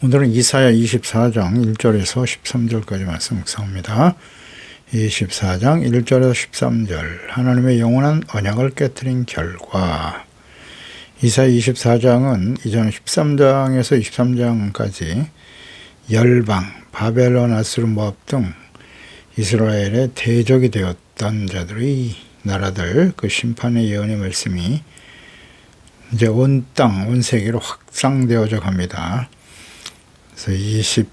오늘은 이사야 24장 1절에서 13절까지 말씀 묵상합니다. 24장 1절에서 13절 하나님의 영원한 언약을 깨뜨린 결과. 이사야 24장은 이전 13장에서 23장까지 열방, 바벨론, 아수르, 모압 등 이스라엘의 대적이 되었던 자들의 나라들, 그 심판의 예언의 말씀이 이제 온 땅, 온 세계로 확산되어져 갑니다. 그래서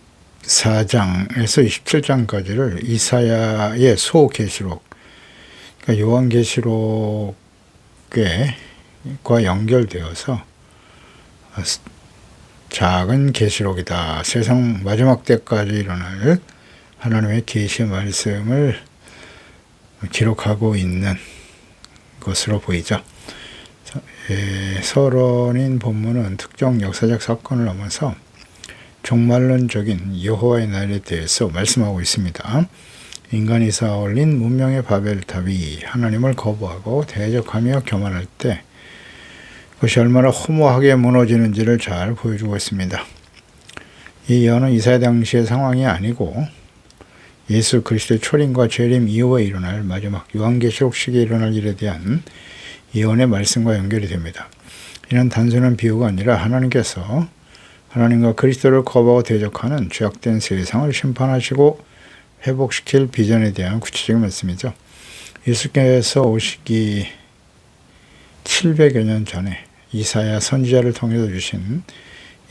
24장에서 27장까지를 이사야의 소계시록, 그러니까 요한계시록과 연결되어서 작은 계시록이다. 세상 마지막 때까지 일어날 하나님의 계시 말씀을 기록하고 있는 것으로 보이죠. 서론인 본문은 특정 역사적 사건을 넘어서 종말론적인 여호와의 날에 대해서 말씀하고 있습니다. 인간이 쌓아올린 문명의 바벨탑이 하나님을 거부하고 대적하며 교만할 때 그것이 얼마나 허무하게 무너지는지를 잘 보여주고 있습니다. 이 예언은 이사야 당시의 상황이 아니고 예수 그리스도의 초림과 재림 이후에 일어날 마지막 요한계시록 시기에 일어날 일에 대한 예언의 말씀과 연결이 됩니다. 이는 단순한 비유가 아니라 하나님께서 하나님과 그리스도를 거부하고 대적하는 죄악된 세상을 심판하시고 회복시킬 비전에 대한 구체적인 말씀이죠. 예수께서 오시기 700여 년 전에 이사야 선지자를 통해서 주신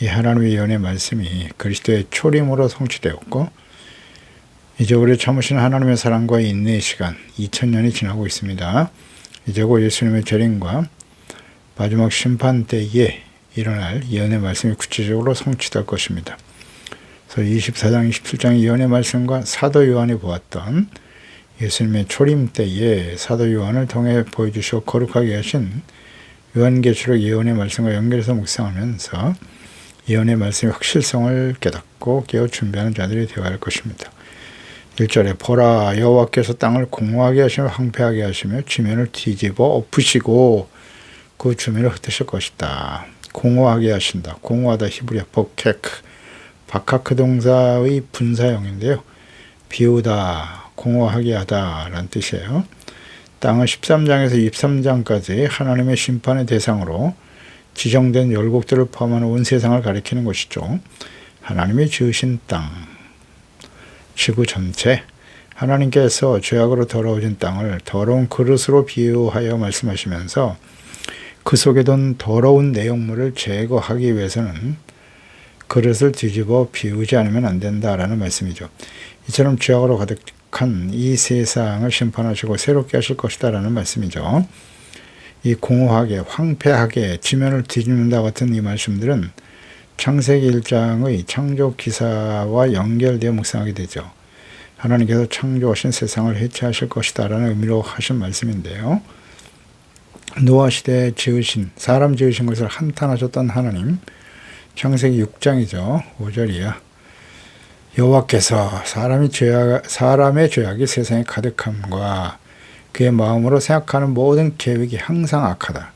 이 하나님의 예언의 말씀이 그리스도의 초림으로 성취되었고, 이제 우리 참으신 하나님의 사랑과 인내의 시간 2000년이 지나고 있습니다. 이제 곧 예수님의 재림과 마지막 심판 때에 일어날 예언의 말씀이 구체적으로 성취될 것입니다. 그래서 24장, 27장의 예언의 말씀과 사도 요한이 보았던 예수님의 초림 때에 사도 요한을 통해 보여주시고 거룩하게 하신 요한계시록 예언의 말씀과 연결해서 묵상하면서 예언의 말씀의 확실성을 깨닫고 깨어 준비하는 자들이 되어야 할 것입니다. 1절에 보라, 여호와께서 땅을 공허하게 하시며 황폐하게 하시며 지면을 뒤집어 엎으시고 그 주민을 흩으실 것이다. 공허하게 하신다. 공허하다 히브리어 보케크, 바카크 동사의 분사형인데요. 비우다, 공허하게 하다 라는 뜻이에요. 땅은 13장에서 23장까지 하나님의 심판의 대상으로 지정된 열국들을 포함하는 온 세상을 가리키는 것이죠. 하나님이 지으신 땅, 지구 전체, 하나님께서 죄악으로 더러워진 땅을 더러운 그릇으로 비유하여 말씀하시면서 그 속에 둔 더러운 내용물을 제거하기 위해서는 그릇을 뒤집어 비우지 않으면 안 된다라는 말씀이죠. 이처럼 죄악으로 가득한 이 세상을 심판하시고 새롭게 하실 것이다 라는 말씀이죠. 이 공허하게, 황폐하게 지면을 뒤집는다 같은 이 말씀들은 창세기 1장의 창조 기사와 연결되어 묵상하게 되죠. 하나님께서 창조하신 세상을 해체하실 것이다 라는 의미로 하신 말씀인데요. 노아 시대에 지으신, 사람 지으신 것을 한탄하셨던 하나님, 창세기 6장이죠. 5절이야. 여호와께서 사람의 죄악이 세상에 가득함과 그의 마음으로 생각하는 모든 계획이 항상 악하다.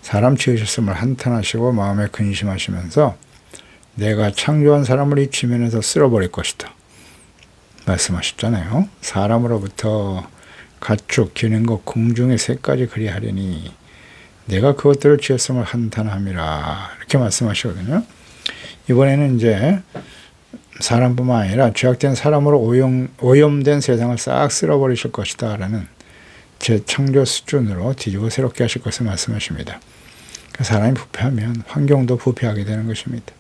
사람 지으셨음을 한탄하시고 마음에 근심하시면서 내가 창조한 사람을 이 지면에서 쓸어버릴 것이다 말씀하셨잖아요. 사람으로부터 가축, 기는 것, 공중의 새까지 그리하려니 내가 그것들을 지었음을 한탄함이라 이렇게 말씀하시거든요. 이번에는 이제 사람뿐만 아니라 죄악된 사람으로 오염된 세상을 싹 쓸어버리실 것이다 라는 재창조 수준으로 뒤집어 새롭게 하실 것을 말씀하십니다. 사람이 부패하면 환경도 부패하게 되는 것입니다.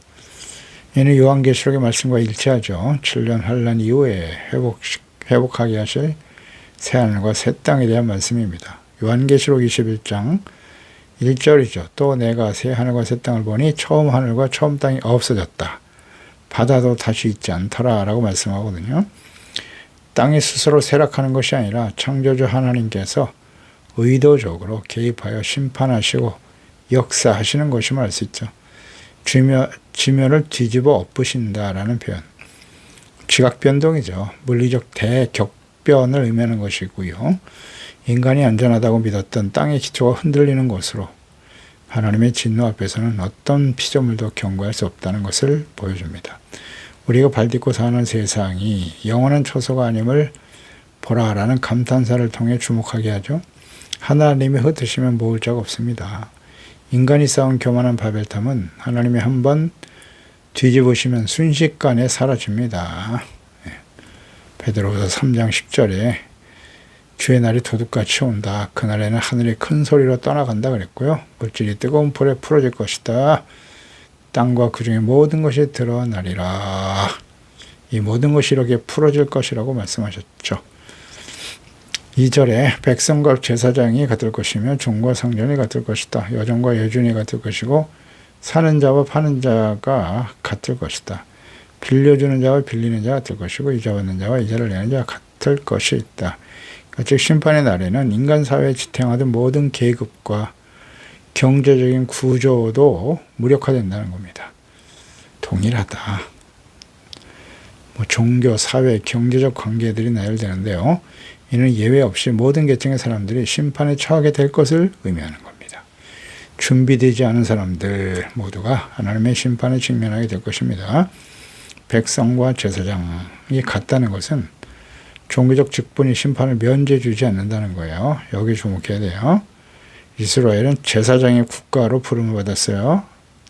이는 요한계시록의 말씀과 일치하죠. 7년 환란 이후에 회복하게 하실 새하늘과 새 땅에 대한 말씀입니다. 요한계시록 21장 1절이죠. 또 내가 새 하늘과 새 땅을 보니 처음 하늘과 처음 땅이 없어졌다. 바다도 다시 있지 않더라 라고 말씀하거든요. 땅이 스스로 쇠락하는 것이 아니라 창조주 하나님께서 의도적으로 개입하여 심판하시고 역사하시는 것임을 알 수 있죠. 지면을 뒤집어 엎으신다라는 표현. 지각변동이죠. 물리적 대격변을 의미하는 것이고요. 인간이 안전하다고 믿었던 땅의 기초가 흔들리는 것으로 하나님의 진노 앞에서는 어떤 피조물도 경고할 수 없다는 것을 보여줍니다. 우리가 발딛고 사는 세상이 영원한 처소가 아님을 보라라는 감탄사를 통해 주목하게 하죠. 하나님이 흩으시면 모을 자가 없습니다. 인간이 쌓은 교만한 바벨탑은 하나님이 한번 뒤집으시면 순식간에 사라집니다. 베드로후서 3장 10절에 주의 날이 도둑같이 온다. 그날에는 하늘이 큰 소리로 떠나간다 그랬고요. 물질이 뜨거운 불에 풀어질 것이다. 땅과 그 중에 모든 것이 드러나리라. 이 모든 것이 이렇게 풀어질 것이라고 말씀하셨죠. 2절에 백성과 제사장이 같을 것이며 종과 상전이 같을 것이다. 여종과 여준이 같을 것이고 사는 자와 파는 자가 같을 것이다. 빌려주는 자와 빌리는 자가 같을 것이고 이자 받는 자와 이자를 내는 자가 같을 것이 있다. 즉 심판의 날에는 인간 사회에 지탱하던 모든 계급과 경제적인 구조도 무력화된다는 겁니다. 동일하다. 종교, 사회, 경제적 관계들이 나열되는데요. 이는 예외 없이 모든 계층의 사람들이 심판에 처하게 될 것을 의미하는 겁니다. 준비되지 않은 사람들 모두가 하나님의 심판에 직면하게 될 것입니다. 백성과 제사장이 같다는 것은 종교적 직분이 심판을 면제해 주지 않는다는 거예요. 여기 주목해야 돼요. 이스라엘은 제사장의 국가로 부름을 받았어요.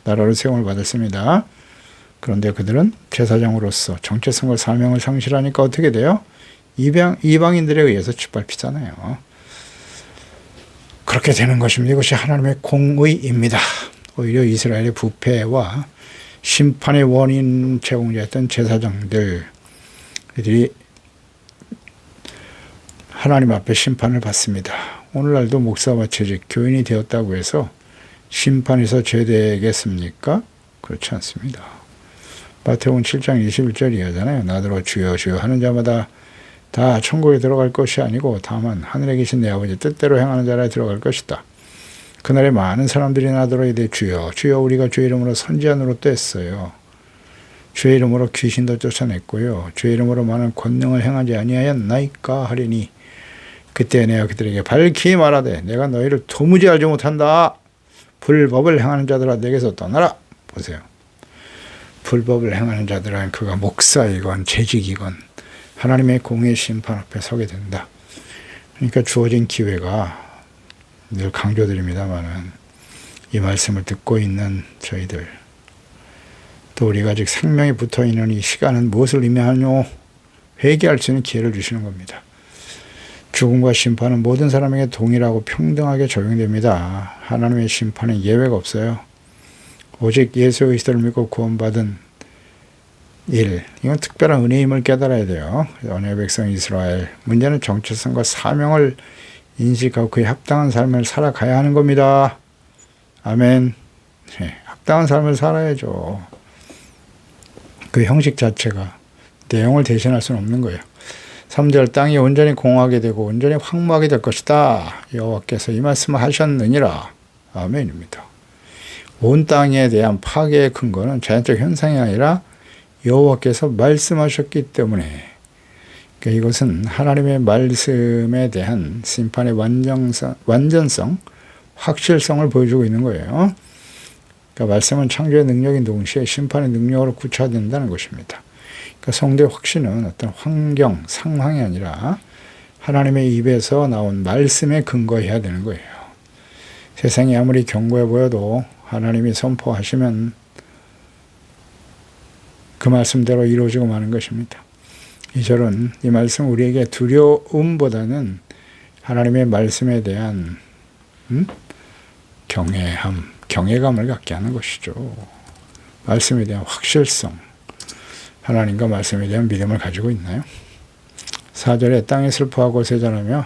나라로 세움을 받았습니다. 그런데 그들은 제사장으로서 정체성과 사명을 상실하니까 어떻게 돼요? 이방인들에 의해서 짓밟히잖아요. 그렇게 되는 것입니다. 이것이 하나님의 공의입니다. 오히려 이스라엘의 부패와 심판의 원인 제공자였던 제사장들, 그들이 하나님 앞에 심판을 받습니다. 오늘날도 목사와 재직, 교인이 되었다고 해서 심판에서 죄되겠습니까? 그렇지 않습니다. 마태복음 7장 21절 이하잖아요. 나더러 주여 주여 하는 자마다 다 천국에 들어갈 것이 아니고 다만 하늘에 계신 내 아버지 뜻대로 행하는 자라 들어갈 것이다. 그날에 많은 사람들이 나더러 이르되 주여 주여 우리가 주의 이름으로 선지자 노릇도 했어요. 주의 이름으로 귀신도 쫓아냈고요. 주의 이름으로 많은 권능을 행하지 아니하였나이까 하리니 그때 내가 그들에게 밝히 말하되 내가 너희를 도무지 알지 못한다. 불법을 행하는 자들아 내게서 떠나라. 보세요. 불법을 행하는 자들은 그가 목사이건 재직이건 하나님의 공의 심판 앞에 서게 된다. 그러니까 주어진 기회가 늘 강조드립니다마는 이 말씀을 듣고 있는 저희들 또 우리가 아직 생명이 붙어있는 이 시간은 무엇을 의미하뇨? 회개할 수 있는 기회를 주시는 겁니다. 죽음과 심판은 모든 사람에게 동일하고 평등하게 적용됩니다. 하나님의 심판은 예외가 없어요. 오직 예수 그리스도를 믿고 구원받은 일, 이건 특별한 은혜임을 깨달아야 돼요. 언약의 백성 이스라엘, 문제는 정체성과 사명을 인식하고 그에 합당한 삶을 살아가야 하는 겁니다. 아멘. 네, 합당한 삶을 살아야죠. 그 형식 자체가 내용을 대신할 수는 없는 거예요. 3절 땅이 온전히 공허하게 되고 온전히 황무하게 될 것이다. 여호와께서 이 말씀을 하셨느니라. 아멘입니다. 온 땅에 대한 파괴의 근거는 자연적 현상이 아니라 여호와께서 말씀하셨기 때문에 그러니까 이것은 하나님의 말씀에 대한 심판의 완전성, 확실성을 보여주고 있는 거예요. 그러니까 말씀은 창조의 능력인 동시에 심판의 능력으로 구체화된다는 것입니다. 그러니까 성도의 확신은 어떤 환경, 상황이 아니라 하나님의 입에서 나온 말씀에 근거해야 되는 거예요. 세상이 아무리 견고해 보여도 하나님이 선포하시면 그 말씀대로 이루어지고 마는 것입니다. 이 절은 이 말씀 우리에게 두려움보다는 하나님의 말씀에 대한 경외감을 갖게 하는 것이죠. 말씀에 대한 확실성, 하나님과 말씀에 대한 믿음을 가지고 있나요? 4절에 땅이 슬퍼하고 쇠잔하며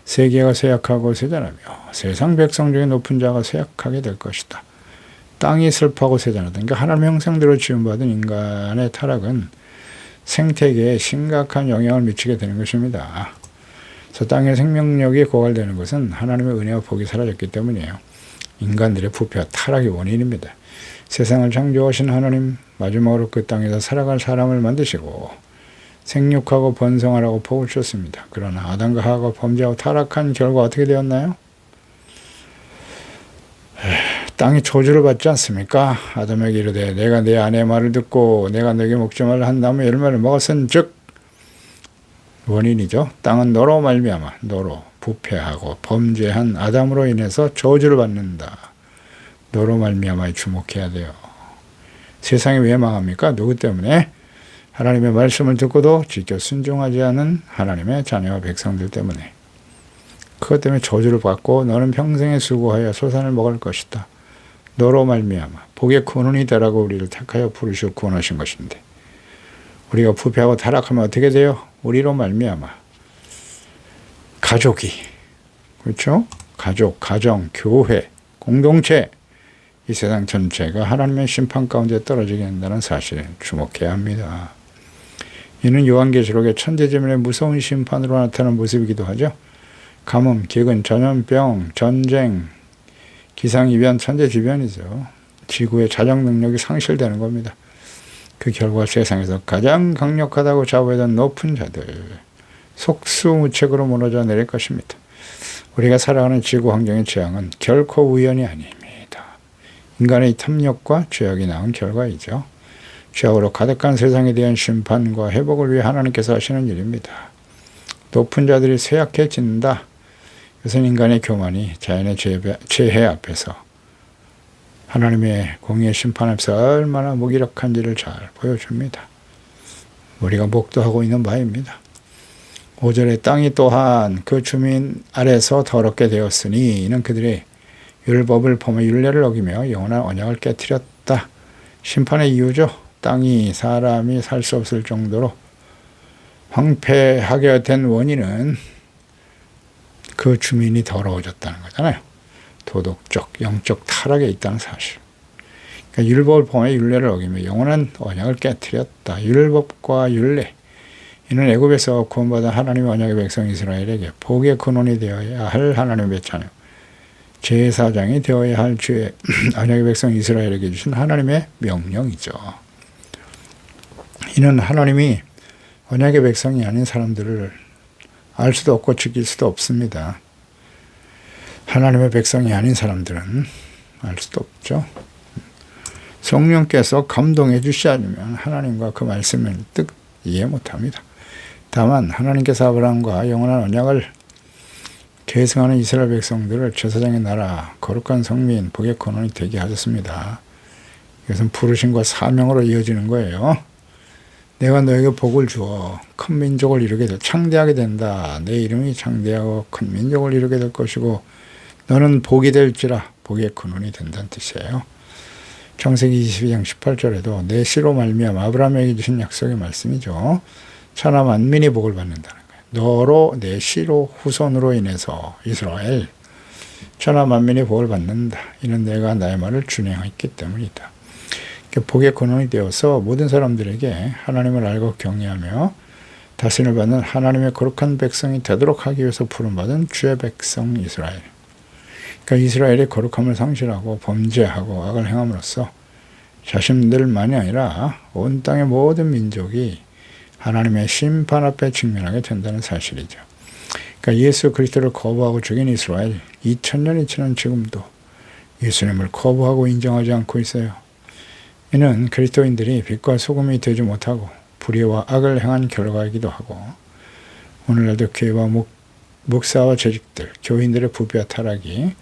세계가 쇠약하고 쇠잔하며 세상 백성 중에 높은 자가 쇠약하게 될 것이다. 땅이 슬퍼하고 쇠잔하다. 그러니까 하나님의 형상대로 지음받은 인간의 타락은 생태계에 심각한 영향을 미치게 되는 것입니다. 그래서 땅의 생명력이 고갈되는 것은 하나님의 은혜와 복이 사라졌기 때문이에요. 인간들의 부패와 타락의 원인입니다. 세상을 창조하신 하나님, 마지막으로 그 땅에서 살아갈 사람을 만드시고 생육하고 번성하라고 복을 주셨습니다. 그러나 아담과 하와가 범죄하고 타락한 결과 어떻게 되었나요? 땅이 저주를 받지 않습니까? 아담에게 이르되 내가 내 아내의 말을 듣고 내가 너에게 먹지 말라 한 나무 열매를 먹었은즉 원인이죠. 땅은 너로 말미암아 너로 부패하고 범죄한 아담으로 인해서 저주를 받는다. 너로 말미암아 주목해야 돼요. 세상이 왜 망합니까? 누구 때문에? 하나님의 말씀을 듣고도 지켜 순종하지 않은 하나님의 자녀와 백성들 때문에. 그것 때문에 저주를 받고 너는 평생에 수고하여 소산을 먹을 것이다. 너로 말미암아 복의 근원이 되라고 우리를 택하여 부르시고 구원하신 것인데 우리가 부패하고 타락하면 어떻게 돼요? 우리로 말미암아 가족이, 그렇죠? 가족, 가정, 교회, 공동체, 이 세상 전체가 하나님의 심판 가운데 떨어지게 된다는 사실에 주목해야 합니다. 이는 요한계시록의 천재지변의 무서운 심판으로 나타나는 모습이기도 하죠. 가뭄, 기근, 전염병, 전쟁, 기상이변, 천재지변이죠. 지구의 자정 능력이 상실되는 겁니다. 그 결과 세상에서 가장 강력하다고 자부하던 높은 자들, 속수무책으로 무너져 내릴 것입니다. 우리가 살아가는 지구 환경의 재앙은 결코 우연이 아닙니다. 인간의 탐욕과 죄악이 낳은 결과이죠. 죄악으로 가득한 세상에 대한 심판과 회복을 위해 하나님께서 하시는 일입니다. 높은 자들이 쇠약해진다. 이것은 인간의 교만이 자연의 재해 앞에서 하나님의 공의의 심판 앞에서 얼마나 무기력한지를 잘 보여줍니다. 우리가 목도하고 있는 바입니다. 5절에 땅이 또한 그 주민 아래서 더럽게 되었으니 이는 그들의 율법을 범해 율례를 어기며 영원한 언약을 깨뜨렸다. 심판의 이유죠. 땅이 사람이 살 수 없을 정도로 황폐하게 된 원인은 그 주민이 더러워졌다는 거잖아요. 도덕적, 영적 타락에 있다는 사실. 그러니까 율법을 범해 율례를 어기며 영원한 언약을 깨뜨렸다. 율법과 율례. 이는 애굽에서 구원받은 하나님의 언약의 백성 이스라엘에게 복의 근원이 되어야 할 하나님의 자녀. 제사장이 되어야 할 주의 언약의 백성 이스라엘에게 주신 하나님의 명령이죠. 이는 하나님이 언약의 백성이 아닌 사람들을 알 수도 없고 지킬 수도 없습니다. 하나님의 백성이 아닌 사람들은 알 수도 없죠. 성령께서 감동해 주시지 않으면 하나님과 그 말씀을 뜻 이해 못합니다. 다만 하나님께서 아브라함과 영원한 언약을 계승하는 이스라엘 백성들을 제사장의 나라, 거룩한 성민, 복의 근원이 되게 하셨습니다. 이것은 부르심과 사명으로 이어지는 거예요. 내가 너에게 복을 주어 큰 민족을 이루게 돼 창대하게 된다. 내 이름이 창대하고 큰 민족을 이루게 될 것이고 너는 복이 될지라 복의 근원이 된다는 뜻이에요. 창세기 22장 18절에도 내 씨로 말미암아 아브라함에게 주신 약속의 말씀이죠. 천하 만민이 복을 받는다는 거예요. 너로 내 씨로 후손으로 인해서 이스라엘 천하 만민이 복을 받는다. 이는 내가 나의 말을 준행했기 때문이다. 복의 근원이 되어서 모든 사람들에게 하나님을 알고 경외하며 다스림을 받는 하나님의 거룩한 백성이 되도록 하기 위해서 부름받은 주의 백성 이스라엘. 그러니까 이스라엘의 거룩함을 상실하고 범죄하고 악을 행함으로써 자신들만이 아니라 온 땅의 모든 민족이 하나님의 심판 앞에 직면하게 된다는 사실이죠. 그러니까 예수 그리스도를 거부하고 죽인 이스라엘 2000년이 지난 지금도 예수님을 거부하고 인정하지 않고 있어요. 이는 그리스도인들이 빛과 소금이 되지 못하고 불의와 악을 행한 결과이기도 하고 오늘날도 교회와 목사와 재직들, 교인들의 부패와 타락이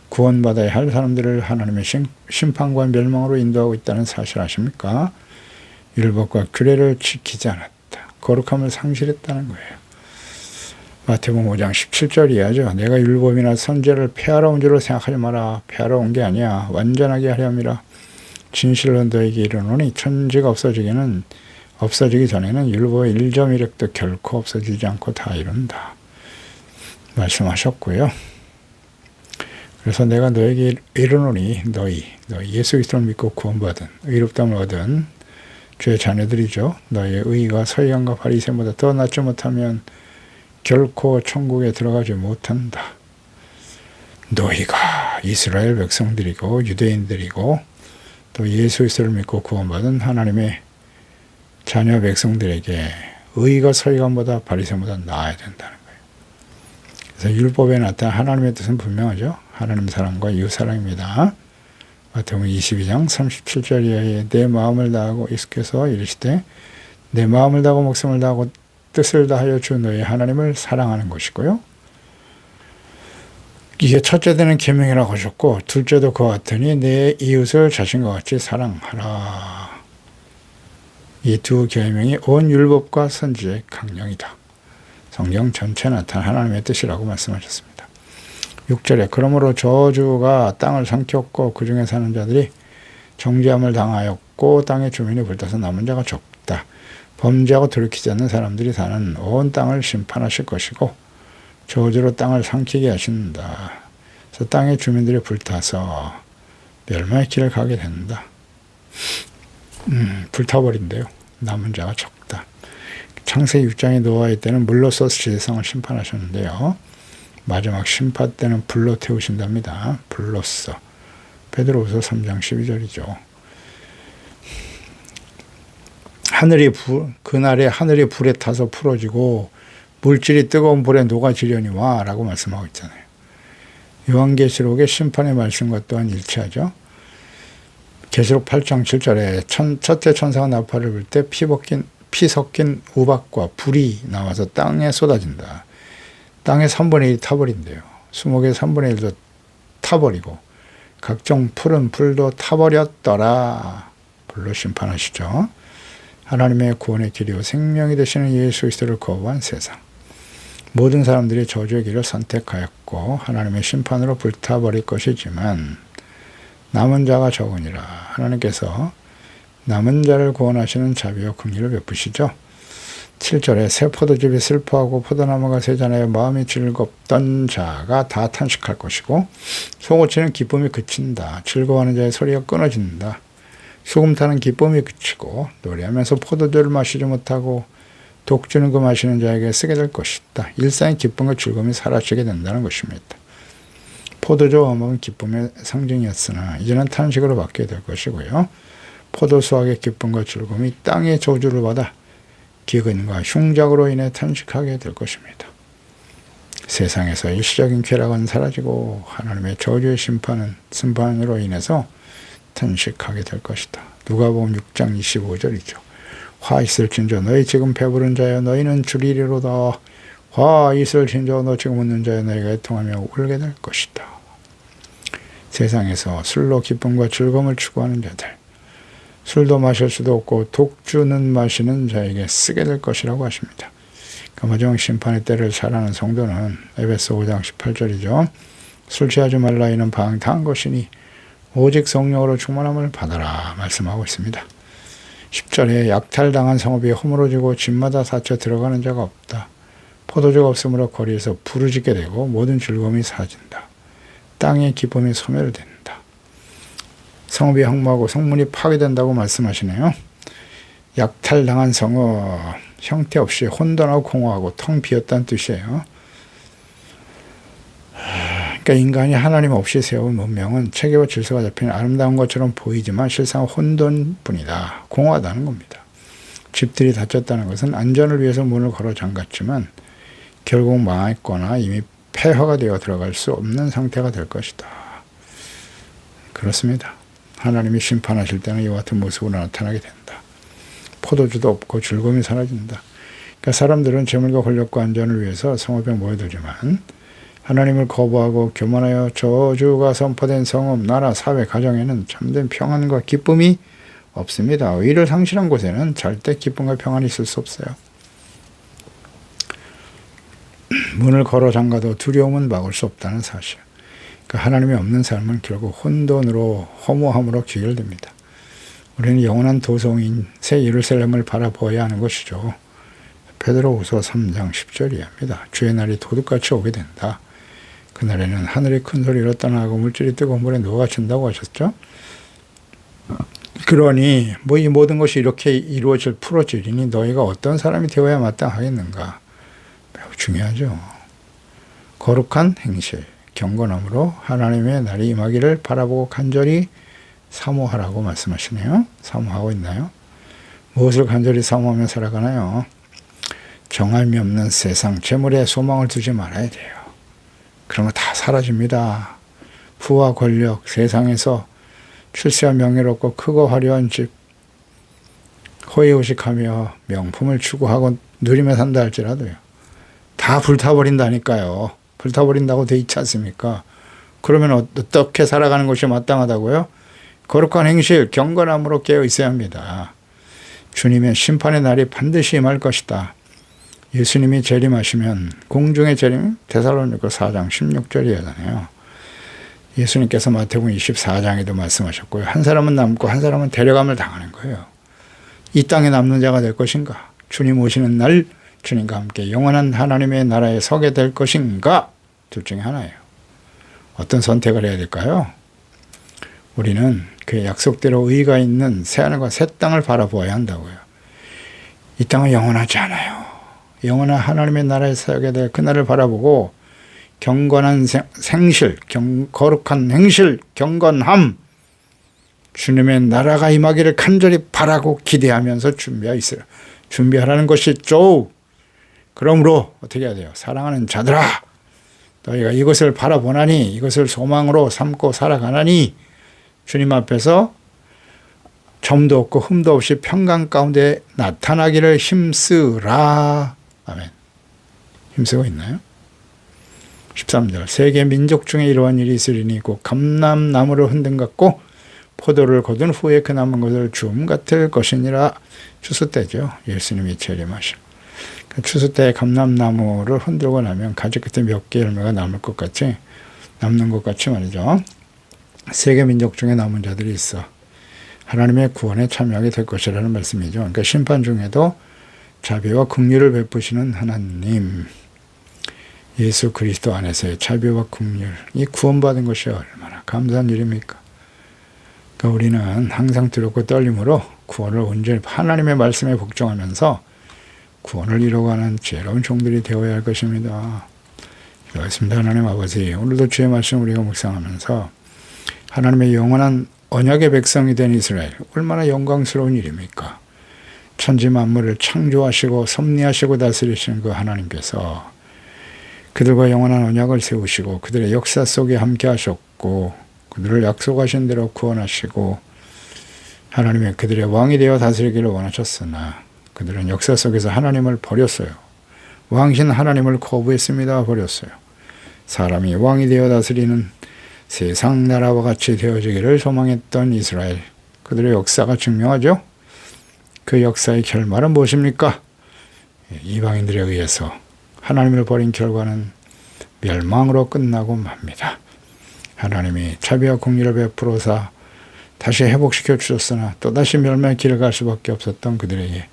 구원받아야 할 사람들을 하나님의 심판과 멸망으로 인도하고 있다는 사실 아십니까? 율법과 규례를 지키지 않았다. 거룩함을 상실했다는 거예요. 마태복음 5장 17절 이하죠. 내가 율법이나 선제를 폐하러 온 줄로 생각하지 마라. 폐하러 온 게 아니야. 완전하게 하려 함이라. 진실로 너에게 이르노니 천지가 없어지기 전에는 율법의 1.1획도 결코 없어지지 않고 다 이룬다. 말씀하셨고요. 그래서 내가 너에게 이르노니 너희 예수 그리스도를 믿고 구원받은 의롭다함을 얻은 주의 자녀들이죠. 너의 의가 서기관과 바리새인보다 더 낫지 못하면 결코 천국에 들어가지 못한다. 너희가 이스라엘 백성들이고 유대인들이고 또 예수 그리스도를 믿고 구원받은 하나님의 자녀 백성들에게 의가 서기관보다 바리새인보다 나아야 된다는 거예요. 그래서 율법에 나타난 하나님의 뜻은 분명하죠. 하나님 사랑과 이웃 사랑입니다. 마태복음 22장 37절 이하에 내 마음을 다하고 익숙해서 이르시되 내 마음을 다하고 목숨을 다하고 뜻을 다하여 주 너의 하나님을 사랑하는 것이고요. 이게 첫째 되는 계명이라고 하셨고 둘째도 그와 같으니 내 이웃을 자신과 같이 사랑하라. 이 두 계명이 온 율법과 선지의 강령이다. 성경 전체에 나타난 하나님의 뜻이라고 말씀하셨습니다. 6절에 그러므로 저주가 땅을 삼켰고 그 중에 사는 자들이 정죄함을 당하였고 땅의 주민이 불타서 남은 자가 적다. 범죄하고 돌이키지 않는 사람들이 사는 온 땅을 심판하실 것이고 저주로 땅을 삼키게 하신다. 그래서 땅의 주민들이 불타서 멸망의 길을 가게 된다. 불타버린대요. 남은 자가 적다. 창세기 6장에 노아의 때는 물로써 세상을 심판하셨는데요. 마지막 심판 때는 불로 태우신답니다. 불로써. 베드로후서 3장 12절이죠. 그날에 하늘이 불에 타서 풀어지고 물질이 뜨거운 불에 녹아지려니와 라고 말씀하고 있잖아요. 요한계시록의 심판의 말씀과 또한 일치하죠. 계시록 8장 7절에 첫째 천사가 나팔을 불 때 피 섞인 우박과 불이 나와서 땅에 쏟아진다. 땅의 3분의 1이 타버린대요. 수목의 3분의 1도 타버리고 각종 푸른 풀도 타버렸더라. 불로 심판하시죠. 하나님의 구원의 길이요 생명이 되시는 예수 그리스도를 거부한 세상. 모든 사람들이 저주의 길을 선택하였고 하나님의 심판으로 불타버릴 것이지만 남은 자가 적으니라. 하나님께서 남은 자를 구원하시는 자비와 긍휼을 베푸시죠. 7절에 새 포도즙이 슬퍼하고 포도나무가 세잔하여 마음이 즐겁던 자가 다 탄식할 것이고 소고치는 기쁨이 그친다. 즐거워하는 자의 소리가 끊어진다. 수금 타는 기쁨이 그치고 노래하면서 포도주를 마시지 못하고 독주는 그 마시는 자에게 쓰게 될 것이다. 일상의 기쁨과 즐거움이 사라지게 된다는 것입니다. 포도주와 음악은 기쁨의 상징이었으나 이제는 탄식으로 바뀌게 될 것이고요. 포도 수확의 기쁨과 즐거움이 땅의 저주를 받아 기근과 흉작으로 인해 탄식하게 될 것입니다. 세상에서 일시적인 쾌락은 사라지고 하나님의 저주의 심판으로 인해서 탄식하게 될 것이다. 누가복음 6장 25절이죠. 화 있을진저 너희 지금 배부른 자여 너희는 줄이리로다. 화 있을진저 너 지금 웃는 자여 너희가 애통하며 울게 될 것이다. 세상에서 술로 기쁨과 즐거움을 추구하는 자들, 술도 마실 수도 없고 독주는 마시는 자에게 쓰게 될 것이라고 하십니다. 그 마지막 심판의 때를 잘 아는 성도는 에베소 5장 18절이죠. 술 취하지 말라 이는 방탕한 것이니 오직 성령으로 충만함을 받아라 말씀하고 있습니다. 10절에 약탈당한 성읍이 허물어지고 집마다 닫혀 들어가는 자가 없다. 포도주가 없으므로 거리에서 부르짖게 되고 모든 즐거움이 사라진다. 땅의 기쁨이 소멸된다. 성읍이 황무하고 성문이 파괴된다고 말씀하시네요. 약탈당한 성읍, 형태 없이 혼돈하고 공허하고 텅 비었다는 뜻이에요. 그러니까 인간이 하나님 없이 세운 문명은 체계와 질서가 잡힌 아름다운 것처럼 보이지만 실상 혼돈뿐이다. 공허하다는 겁니다. 집들이 닫혔다는 것은 안전을 위해서 문을 걸어 잠갔지만 결국 망했거나 이미 폐허가 되어 들어갈 수 없는 상태가 될 것이다. 그렇습니다. 하나님이 심판하실 때는 이와 같은 모습으로 나타나게 된다. 포도주도 없고 즐거움이 사라진다. 그러니까 사람들은 재물과 권력과 안전을 위해서 성읍에 모여들지만 하나님을 거부하고 교만하여 저주가 선포된 성읍, 나라, 사회, 가정에는 참된 평안과 기쁨이 없습니다. 의를 상실한 곳에는 절대 기쁨과 평안이 있을 수 없어요. 문을 걸어 잠가도 두려움은 막을 수 없다는 사실. 그러니까 하나님이 없는 삶은 결국 혼돈으로 허무함으로 귀결됩니다. 우리는 영원한 도성인 새 예루살렘을 바라보아야 하는 것이죠. 베드로후서 3장 10절 이하입니다. 주의 날이 도둑같이 오게 된다. 그날에는 하늘이 큰 소리로 떠나고 물질이 뜨거운 물에 녹아진다고 하셨죠. 그러니 이 모든 것이 이렇게 풀어지리니 너희가 어떤 사람이 되어야 마땅하겠는가. 매우 중요하죠. 거룩한 행실, 경건함으로 하나님의 날이 임하기를 바라보고 간절히 사모하라고 말씀하시네요. 사모하고 있나요? 무엇을 간절히 사모하며 살아가나요? 정함이 없는 세상, 재물에 소망을 두지 말아야 돼요. 그런 거 다 사라집니다. 부와 권력, 세상에서 출세와 명예롭고 크고 화려한 집, 호의호식하며 명품을 추구하고 누리며 산다 할지라도요. 다 불타버린다니까요. 불타버린다고 돼 있지 않습니까? 그러면 어떻게 살아가는 것이 마땅하다고요? 거룩한 행실, 경건함으로 깨어 있어야 합니다. 주님의 심판의 날이 반드시 임할 것이다. 예수님이 재림하시면 공중의 재림, 데살로니가 4장 16절이잖아요. 예수님께서 마태복음 24장에도 말씀하셨고요. 한 사람은 남고 한 사람은 데려감을 당하는 거예요. 이 땅에 남는 자가 될 것인가? 주님 오시는 날 주님과 함께 영원한 하나님의 나라에 서게 될 것인가? 둘 중에 하나예요. 어떤 선택을 해야 될까요? 우리는 그 약속대로 의가 있는 새하늘과 새 땅을 바라보아야 한다고요. 이 땅은 영원하지 않아요. 영원한 하나님의 나라에 서게 될 그날을 바라보고 경건한 생실, 거룩한 행실, 경건함, 주님의 나라가 임하기를 간절히 바라고 기대하면서 준비하라는 것이죠. 그러므로 어떻게 해야 돼요? 사랑하는 자들아, 너희가 이것을 바라보나니, 이것을 소망으로 삼고 살아가나니 주님 앞에서 점도 없고 흠도 없이 평강 가운데 나타나기를 힘쓰라. 아멘. 힘쓰고 있나요? 13절 세계 민족 중에 이러한 일이 있으리니 곧 감람나무를 흔든 같고 포도를 거둔 후에 그 남은 것을 주음 같을 것이니라. 추수 때죠. 예수님이 재림하심. 추수 때 감람나무를 흔들고 나면 가지 끝에 몇 개 열매가 남는 것 같이 말이죠. 세계 민족 중에 남은 자들이 있어 하나님의 구원에 참여하게 될 것이라는 말씀이죠. 그러니까 심판 중에도 자비와 긍휼을 베푸시는 하나님, 예수 그리스도 안에서의 자비와 긍휼, 이 구원받은 것이 얼마나 감사한 일입니까? 그러니까 우리는 항상 두렵고 떨림으로 구원을 온전히 하나님의 말씀에 복종하면서 구원을 이루어가는 지혜로운 종들이 되어야 할 것입니다. 기도하겠습니다. 하나님 아버지, 오늘도 주의 말씀 우리가 묵상하면서 하나님의 영원한 언약의 백성이 된 이스라엘, 얼마나 영광스러운 일입니까? 천지 만물을 창조하시고 섭리하시고 다스리시는 그 하나님께서 그들과 영원한 언약을 세우시고 그들의 역사 속에 함께 하셨고 그들을 약속하신 대로 구원하시고 하나님의 그들의 왕이 되어 다스리기를 원하셨으나 그들은 역사 속에서 하나님을 버렸어요. 왕신 하나님을 거부했습니다. 버렸어요. 사람이 왕이 되어 다스리는 세상 나라와 같이 되어지기를 소망했던 이스라엘, 그들의 역사가 증명하죠. 그 역사의 결말은 무엇입니까? 이방인들에 의해서 하나님을 버린 결과는 멸망으로 끝나고 맙니다. 하나님이 자비와 긍휼을 베풀어서 다시 회복시켜 주셨으나 또다시 멸망의 길을 갈 수밖에 없었던 그들에게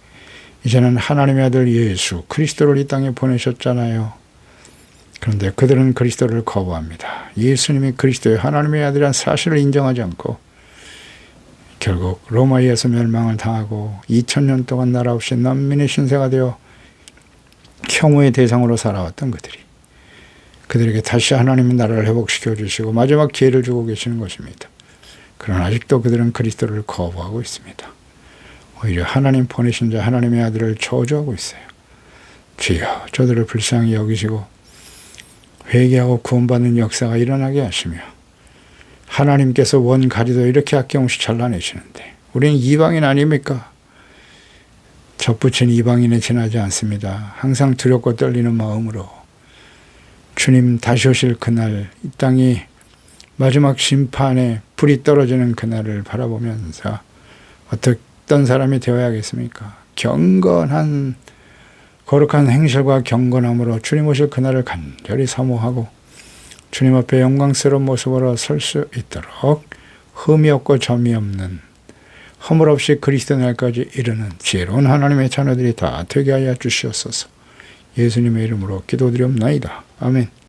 이제는 하나님의 아들 예수 그리스도를 이 땅에 보내셨잖아요. 그런데 그들은 그리스도를 거부합니다. 예수님이 그리스도의 하나님의 아들이라는 사실을 인정하지 않고 결국 로마에 의해서 멸망을 당하고 2000년 동안 나라 없이 난민의 신세가 되어 혐오의 대상으로 살아왔던 그들에게 다시 하나님의 나라를 회복시켜 주시고 마지막 기회를 주고 계시는 것입니다. 그러나 아직도 그들은 그리스도를 거부하고 있습니다. 오히려 하나님 보내신 자 하나님의 아들을 저주하고 있어요. 주여 저들을 불쌍히 여기시고 회개하고 구원받는 역사가 일어나게 하시며 하나님께서 원 가지도 이렇게 아낌없이 잘라내시는데 우리는 이방인 아닙니까? 접붙인 이방인에 지나지 않습니다. 항상 두렵고 떨리는 마음으로 주님 다시 오실 그날, 이 땅이 마지막 심판에 불이 떨어지는 그날을 바라보면서 어떤 사람이 되어야겠습니까? 경건한 거룩한 행실과 경건함으로 주님 오실 그날을 간절히 사모하고 주님 앞에 영광스러운 모습으로 설 수 있도록 흠이 없고 점이 없는 허물 없이 그리스도 날까지 이르는 지혜로운 하나님의 자녀들이 다 되게 하여 주시옵소서. 예수님의 이름으로 기도드리옵나이다. 아멘.